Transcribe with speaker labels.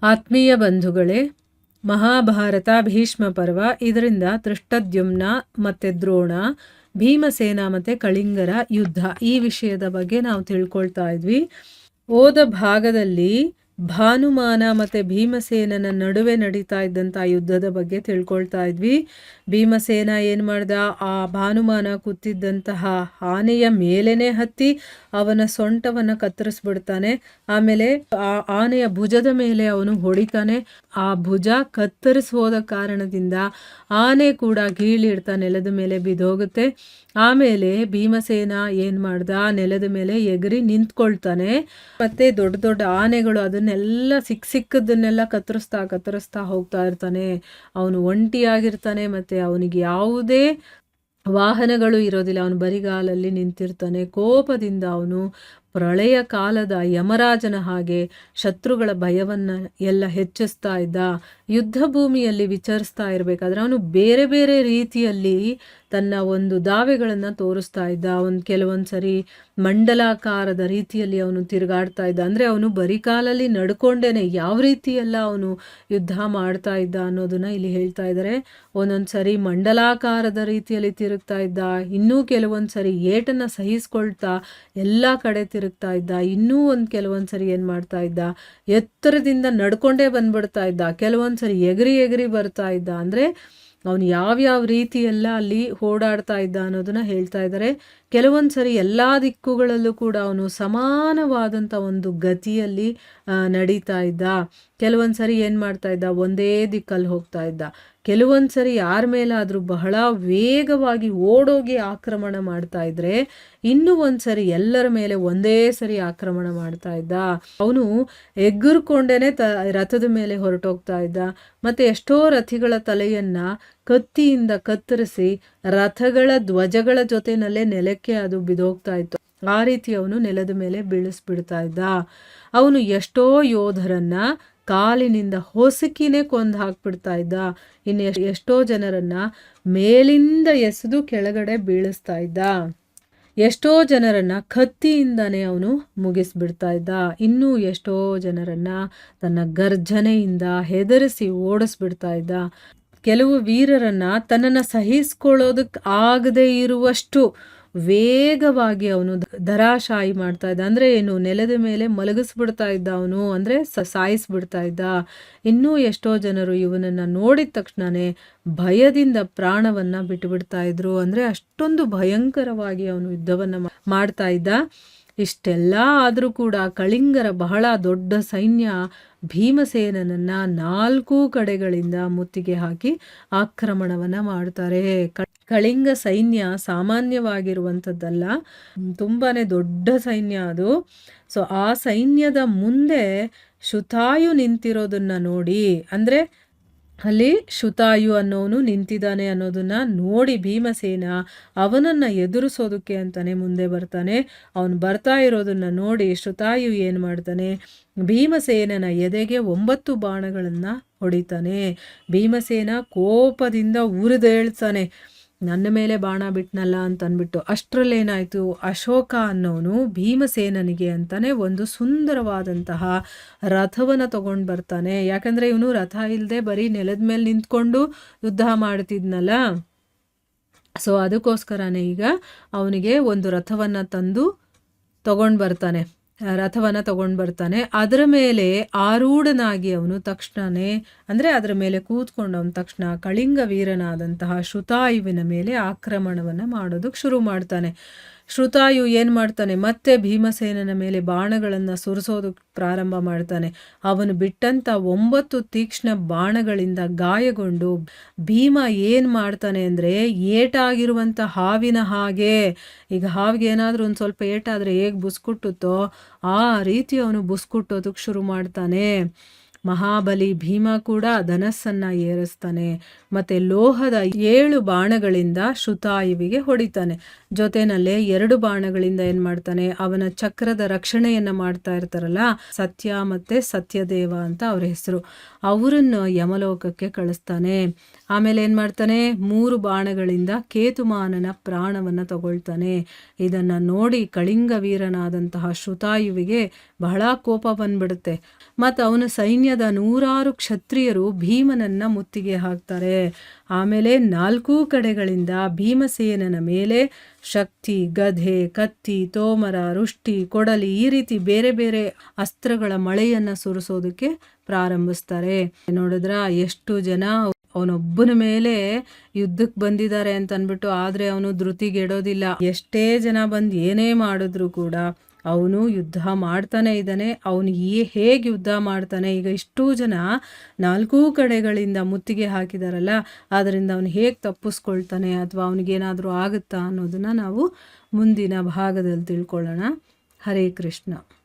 Speaker 1: ಆತ್ಮೀಯ ಬಂಧುಗಳೇ, ಮಹಾಭಾರತ ಭೀಷ್ಮ ಪರ್ವ, ಇದರಿಂದ ದೃಷ್ಟದ್ಯುಮ್ನ ಮತ್ತು ದ್ರೋಣ, ಭೀಮಸೇನ ಮತ್ತು ಕಳಿಂಗರ ಯುದ್ಧ ಈ ವಿಷಯದ ಬಗ್ಗೆ ನಾವು ತಿಳ್ಕೊಳ್ತಾ ಇದ್ವಿ. ಹೋದ ಭಾಗದಲ್ಲಿ ಭಾನುಮಾನ ಮತ್ತು ಭೀಮಸೇನನ ನಡುವೆ ನಡೀತಾ ಇದ್ದಂಥ ಯುದ್ಧದ ಬಗ್ಗೆ ತಿಳ್ಕೊಳ್ತಾ ಇದ್ವಿ. ಭೀಮಸೇನ ಏನು ಮಾಡ್ದ, ಆ ಭಾನುಮಾನ ಕೂತಿದ್ದಂತಹ ಆನೆಯ ಮೇಲೇನೆ ಹತ್ತಿ ಅವನ ಸೊಂಟವನ್ನು ಕತ್ತರಿಸ್ಬಿಡ್ತಾನೆ. ಆಮೇಲೆ ಆ ಆನೆಯ ಭುಜದ ಮೇಲೆ ಅವನು ಹೊಡಿತಾನೆ. ಆ ಭುಜ ಕತ್ತರಿಸೋದ ಕಾರಣದಿಂದ ಆನೆ ಕೂಡ ಗೀಳಿಡ್ತಾ ನೆಲದ ಮೇಲೆ ಬಿದ್ದೋಗುತ್ತೆ. ಆಮೇಲೆ ಭೀಮಸೇನ ಏನು ಮಾಡ್ದ, ನೆಲದ ಮೇಲೆ ಎಗರಿ ನಿಂತ್ಕೊಳ್ತಾನೆ. ಮತ್ತೆ ದೊಡ್ಡ ದೊಡ್ಡ ಆನೆಗಳು ಅದನ್ನೆಲ್ಲ ಸಿಕ್ಕದನ್ನೆಲ್ಲ ಕತ್ತರಿಸ್ತಾ ಹೋಗ್ತಾ ಇರ್ತಾನೆ. ಅವನು ಒಂಟಿಯಾಗಿರ್ತಾನೆ, ಮತ್ತೆ ಅವನಿಗೆ ಯಾವುದೇ ವಾಹನಗಳು ಇರೋದಿಲ್ಲ. ಅವನು ಬರಿಗಾಲಲ್ಲಿ ನಿಂತಿರ್ತಾನೆ. ಕೋಪದಿಂದ ಅವನು ಪ್ರಳಯ ಕಾಲದ ಯಮರಾಜನ ಹಾಗೆ ಶತ್ರುಗಳ ಭಯವನ್ನು ಎಲ್ಲ ಹೆಚ್ಚಿಸ್ತಾ ಇದ್ದ. ಯುದ್ಧ ಭೂಮಿಯಲ್ಲಿ ವಿಚರಿಸ್ತಾ ಇರಬೇಕಾದ್ರೆ ಅವನು ಬೇರೆ ಬೇರೆ ರೀತಿಯಲ್ಲಿ ತನ್ನ ಒಂದು ದಾವೆಗಳನ್ನು ತೋರಿಸ್ತಾ ಇದ್ದ. ಕೆಲವೊಂದು ಸರಿ ಮಂಡಲಾಕಾರದ ರೀತಿಯಲ್ಲಿ ಅವನು ತಿರುಗಾಡ್ತಾ ಇದ್ದ. ಅಂದರೆ ಅವನು ಬರಿಕಾಲಲ್ಲಿ ನಡ್ಕೊಂಡೇನೆ ಯಾವ ರೀತಿಯೆಲ್ಲ ಅವನು ಯುದ್ಧ ಮಾಡ್ತಾ ಇದ್ದ ಅನ್ನೋದನ್ನ ಇಲ್ಲಿ ಹೇಳ್ತಾ ಇದ್ದಾರೆ. ಒಂದೊಂದು ಸರಿ ಮಂಡಲಾಕಾರದ ರೀತಿಯಲ್ಲಿ ತಿರುಗ್ತಾ ಇದ್ದ, ಇನ್ನೂ ಕೆಲವೊಂದು ಸರಿ ಏಟನ್ನು ಸಹಿಸ್ಕೊಳ್ತಾ ಎಲ್ಲ ಕಡೆ ತಿರುಗ್ತಾ ಇದ್ದ. ಇನ್ನೂ ಕೆಲವೊಂದು ಸರಿ ಏನು ಮಾಡ್ತಾ ಇದ್ದ, ಎತ್ತರದಿಂದ ನಡ್ಕೊಂಡೇ ಬಂದ್ಬಿಡ್ತಾ ಇದ್ದ. ಕೆಲವೊಂದು ಸರಿ ಎಗರಿ ಬರ್ತಾ ಇದ್ದ. ಅಂದರೆ ಅವನು ಯಾವ್ಯಾವ ರೀತಿಯೆಲ್ಲ ಅಲ್ಲಿ ಓಡಾಡ್ತಾ ಇದ್ದ ಅನ್ನೋದನ್ನ ಹೇಳ್ತಾ ಇದ್ದಾರೆ. ಕೆಲವೊಂದು ಸರಿ ಎಲ್ಲ ದಿಕ್ಕುಗಳಲ್ಲೂ ಕೂಡ ಅವನು ಸಮಾನವಾದಂಥ ಒಂದು ಗತಿಯಲ್ಲಿ ನಡೀತಾ ಇದ್ದ. ಕೆಲವೊಂದು ಸರಿ ಏನು ಮಾಡ್ತಾ ಇದ್ದ, ಒಂದೇ ದಿಕ್ಕಲ್ಲಿ ಹೋಗ್ತಾ ಇದ್ದ. ಕೆಲವೊಂದು ಸರಿ ಯಾರ ಮೇಲಾದರೂ ಬಹಳ ವೇಗವಾಗಿ ಓಡೋಗಿ ಆಕ್ರಮಣ ಮಾಡ್ತಾ ಇದ್ರೆ, ಇನ್ನೂ ಒಂದು ಸರಿ ಎಲ್ಲರ ಮೇಲೆ ಒಂದೇ ಸರಿ ಆಕ್ರಮಣ ಮಾಡ್ತಾ ಇದ್ದ. ಅವನು ಎಗ್ಗುರ್ಕೊಂಡೇನೆ ರಥದ ಮೇಲೆ ಹೊರಟೋಗ್ತಾ ಇದ್ದ. ಮತ್ತೆ ಎಷ್ಟೋ ರಥಿಗಳ ತಲೆಯನ್ನ ಕತ್ತಿಯಿಂದ ಕತ್ತರಿಸಿ ರಥಗಳ ಧ್ವಜಗಳ ಜೊತೆನಲ್ಲೇ ನೆಲಕ್ಕೆ ಅದು ಬಿದ್ದೋಗ್ತಾ ಇತ್ತು. ಆ ರೀತಿ ಅವನು ನೆಲದ ಮೇಲೆ ಬೀಳಿಸ್ಬಿಡ್ತಾ ಇದ್ದ. ಅವನು ಎಷ್ಟೋ ಯೋಧರನ್ನ ಕಾಲಿನಿಂದ ಹೊಸಕಿನೇ ಕೊಂದು ಹಾಕ್ಬಿಡ್ತಾ ಇದ್ದ. ಇನ್ನು ಎಷ್ಟೋ ಜನರನ್ನ ಮೇಲಿಂದ ಎಸೆದು ಕೆಳಗಡೆ ಬೀಳಿಸ್ತಾ ಇದ್ದ. ಎಷ್ಟೋ ಜನರನ್ನ ಕತ್ತಿಯಿಂದಾನೇ ಅವನು ಮುಗಿಸ್ಬಿಡ್ತಾ ಇದ್ದ. ಇನ್ನೂ ಎಷ್ಟೋ ಜನರನ್ನ ತನ್ನ ಗರ್ಜನೆಯಿಂದ ಹೆದರಿಸಿ ಓಡಿಸ್ಬಿಡ್ತಾ ಇದ್ದ. ಕೆಲವು ವೀರರನ್ನ ತನ್ನನ್ನು ಸಹಿಸ್ಕೊಳ್ಳೋದಕ್ಕೆ ಆಗದೆ ಇರುವಷ್ಟು ವೇಗವಾಗಿ ಅವನು ಧರಾಶಾಯಿ ಮಾಡ್ತಾ ಇದ್ದ. ಅಂದರೆ ಏನು, ನೆಲದ ಮೇಲೆ ಮಲಗಿಸ್ಬಿಡ್ತಾ ಇದ್ದ ಅವನು, ಅಂದರೆ ಸಾಯಿಸ್ಬಿಡ್ತಾ ಇದ್ದ. ಇನ್ನೂ ಎಷ್ಟೋ ಜನರು ಇವನನ್ನು ನೋಡಿದ ತಕ್ಷಣನೇ ಭಯದಿಂದ ಪ್ರಾಣವನ್ನು ಬಿಟ್ಟುಬಿಡ್ತಾ ಇದ್ರು. ಅಂದರೆ ಅಷ್ಟೊಂದು ಭಯಂಕರವಾಗಿ ಅವನು ಯುದ್ಧವನ್ನು ಮಾಡ್ತಾ ಇದ್ದ. ಇಷ್ಟೆಲ್ಲ ಆದರೂ ಕೂಡ ಕಳಿಂಗರ ಬಹಳ ದೊಡ್ಡ ಸೈನ್ಯ ಭೀಮಸೇನನನ್ನ 4 ಕಡೆಗಳಿಂದ ಮುತ್ತಿಗೆ ಹಾಕಿ ಆಕ್ರಮಣವನ್ನು ಮಾಡ್ತಾರೆ. ಕಳಿಂಗ ಸೈನ್ಯ ಸಾಮಾನ್ಯವಾಗಿರುವಂಥದ್ದಲ್ಲ, ತುಂಬಾನೇ ದೊಡ್ಡ ಸೈನ್ಯ ಅದು. ಸೊ ಆ ಸೈನ್ಯದ ಮುಂದೆ ಶುತಾಯು ನಿಂತಿರೋದನ್ನ ನೋಡಿ, ಅಂದರೆ ಅಲ್ಲಿ ಶುತಾಯು ಅನ್ನೋನು ನಿಂತಿದ್ದಾನೆ ಅನ್ನೋದನ್ನ ನೋಡಿ ಭೀಮಸೇನ ಅವನನ್ನು ಎದುರಿಸೋದಕ್ಕೆ ಅಂತಾನೆ ಮುಂದೆ ಬರ್ತಾನೆ. ಅವನು ಬರ್ತಾ ಇರೋದನ್ನ ನೋಡಿ ಶುತಾಯು ಏನು ಮಾಡ್ತಾನೆ, ಭೀಮಸೇನನ ಎದೆಗೆ 9 ಬಾಣಗಳನ್ನು ಹೊಡಿತಾನೆ. ಭೀಮಸೇನ ಕೋಪದಿಂದ ಉರಿದೇಳ್ತಾನೆ, ನನ್ನ ಮೇಲೆ ಬಾಣ ಬಿಟ್ನಲ್ಲ ಅಂತ ಅಂದ್ಬಿಟ್ಟು. ಅಷ್ಟರಲ್ಲೇನಾಯಿತು, ಅಶೋಕ ಅನ್ನೋನು ಭೀಮಸೇನನಿಗೆ ಅಂತಾನೆ ಒಂದು ಸುಂದರವಾದಂತಹ ರಥವನ್ನು ತಗೊಂಡು ಬರ್ತಾನೆ. ಯಾಕಂದರೆ ಇವನು ರಥ ಇಲ್ಲದೆ ಬರೀ ನೆಲದ ಮೇಲೆ ನಿಂತ್ಕೊಂಡು ಯುದ್ಧ ಮಾಡ್ತಿದ್ನಲ್ಲ. ಸೊ ಅದಕ್ಕೋಸ್ಕರನೇ ಈಗ ಅವನಿಗೆ ಒಂದು ರಥವನ್ನು ತಗೊಂಡು ಬರ್ತಾನೆ. ಅದರ ಮೇಲೆ ಆರೂಢನಾಗಿ ಅವನು ತಕ್ಷಣನೇ, ಅಂದರೆ ಅದರ ಮೇಲೆ ಕೂತ್ಕೊಂಡು ಅವನು ತಕ್ಷಣ ಕಳಿಂಗ ವೀರನಾದಂತಹ ಶುತಾಯುವಿನ ಮೇಲೆ ಆಕ್ರಮಣವನ್ನು ಮಾಡೋದಕ್ಕೆ ಶುರು ಮಾಡ್ತಾನೆ. ಶುತಾಯು ಏನು ಮಾಡ್ತಾನೆ, ಮತ್ತೆ ಭೀಮಸೇನನ ಮೇಲೆ ಬಾಣಗಳನ್ನು ಸುರಿಸೋದಕ್ಕೆ ಪ್ರಾರಂಭ ಮಾಡ್ತಾನೆ. ಅವನು ಬಿಟ್ಟಂಥ 9 ತೀಕ್ಷ್ಣ ಬಾಣಗಳಿಂದ ಗಾಯಗೊಂಡು ಭೀಮ ಏನು ಮಾಡ್ತಾನೆ ಅಂದರೆ, ಏಟಾಗಿರುವಂಥ ಹಾವಿನ ಹಾಗೆ, ಈಗ ಹಾವಿಗೆ ಏನಾದರೂ ಒಂದು ಸ್ವಲ್ಪ ಏಟಾದರೆ ಹೇಗೆ ಬುಸ್ಕುಟ್ಟುತ್ತೋ ಆ ರೀತಿ ಅವನು ಬುಸ್ಕುಟ್ಟೋದಕ್ಕೆ ಶುರು ಮಾಡ್ತಾನೆ. ಮಹಾಬಲಿ ಭೀಮ ಕೂಡ ಧನಸ್ಸನ್ನು ಏರಿಸ್ತಾನೆ. ಮತ್ತು ಲೋಹದ 7 ಬಾಣಗಳಿಂದ ಶುತಾಯುವಿಗೆ ಹೊಡಿತಾನೆ. ಜೊತೆನಲ್ಲೇ 2 ಬಾಣಗಳಿಂದ ಏನು ಮಾಡ್ತಾನೆ, ಅವನ ಚಕ್ರದ ರಕ್ಷಣೆಯನ್ನು ಮಾಡ್ತಾ ಇರ್ತಾರಲ್ಲ ಸತ್ಯ ಮತ್ತು ಸತ್ಯದೇವ ಅಂತ ಅವ್ರ ಹೆಸರು, ಅವರನ್ನು ಯಮಲೋಕಕ್ಕೆ ಕಳಿಸ್ತಾನೆ. ಆಮೇಲೆ ಏನು ಮಾಡ್ತಾನೆ, 3 ಬಾಣಗಳಿಂದ ಕೇತುಮಾನನ ಪ್ರಾಣವನ್ನು ತಗೊಳ್ತಾನೆ. ಇದನ್ನು ನೋಡಿ ಕಳಿಂಗ ವೀರನಾದಂತಹ ಶ್ರುತಾಯುವಿಗೆ ಬಹಳ ಕೋಪ ಬಂದ್ಬಿಡುತ್ತೆ. ಮತ್ತು ಅವನ ಸೈನ್ಯದ 100 ಕ್ಷತ್ರಿಯರು ಭೀಮನನ್ನ ಮುತ್ತಿಗೆ ಹಾಕ್ತಾರೆ. ಆಮೇಲೆ 4 ಕಡೆಗಳಿಂದ ಭೀಮಸೇನನ ಮೇಲೆ ಶಕ್ತಿ, ಗದೆ, ಕತ್ತಿ, ತೋಮರ, ರುಷ್ಟಿ, ಕೊಡಲಿ ಈ ರೀತಿ ಬೇರೆ ಬೇರೆ ಅಸ್ತ್ರಗಳ ಮಳೆಯನ್ನು ಸುರಿಸೋದಕ್ಕೆ ಪ್ರಾರಂಭಿಸ್ತಾರೆ. ನೋಡಿದ್ರ ಎಷ್ಟು ಜನ ಅವನೊಬ್ಬನ ಮೇಲೆ ಯುದ್ಧಕ್ಕೆ ಬಂದಿದ್ದಾರೆ ಅಂತ ಅಂದ್ಬಿಟ್ಟು. ಆದರೆ ಅವನು ಧೃತಿಗೆಡೋದಿಲ್ಲ. ಎಷ್ಟೇ ಜನ ಬಂದು ಏನೇ ಮಾಡಿದ್ರು ಕೂಡ ಅವನು ಯುದ್ಧ ಮಾಡ್ತಾನೆ ಇದ್ದಾನೆ. ಅವನು ಹೇಗೆ ಯುದ್ಧ ಮಾಡ್ತಾನೆ, ಈಗ ಇಷ್ಟೂ ಜನ 4 ಕಡೆಗಳಿಂದ ಮುತ್ತಿಗೆ ಹಾಕಿದಾರಲ್ಲ, ಅದರಿಂದ ಅವನು ಹೇಗೆ ತಪ್ಪಿಸ್ಕೊಳ್ತಾನೆ ಅಥವಾ ಅವನಿಗೇನಾದರೂ ಆಗುತ್ತಾ ಅನ್ನೋದನ್ನು ನಾವು ಮುಂದಿನ ಭಾಗದಲ್ಲಿ ತಿಳ್ಕೊಳ್ಳೋಣ. ಹರೇ ಕೃಷ್ಣ.